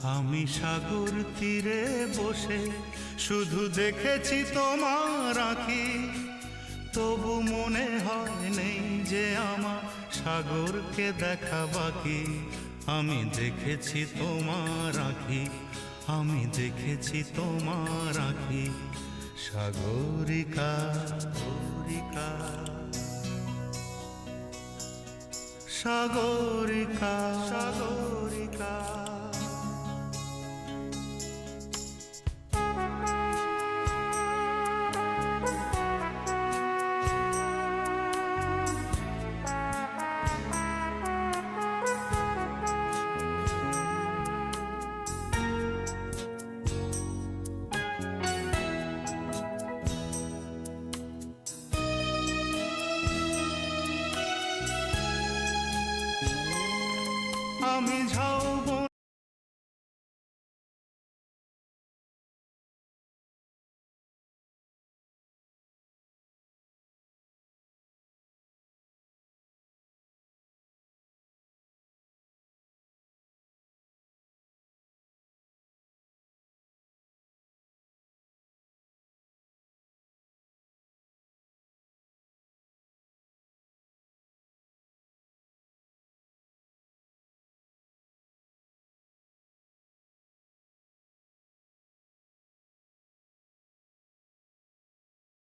আমি সাগর তীরে বসে শুধু দেখেছি তোমার আঁখি, তবু মনে হয় নেই যে আমার সাগরকে দেখা বাকি। আমি দেখেছি তোমার আঁখি, আমি দেখেছি তোমার আঁখি, সাগরিকা সাগরিকা সাগরিকা সাগরিকা। আমি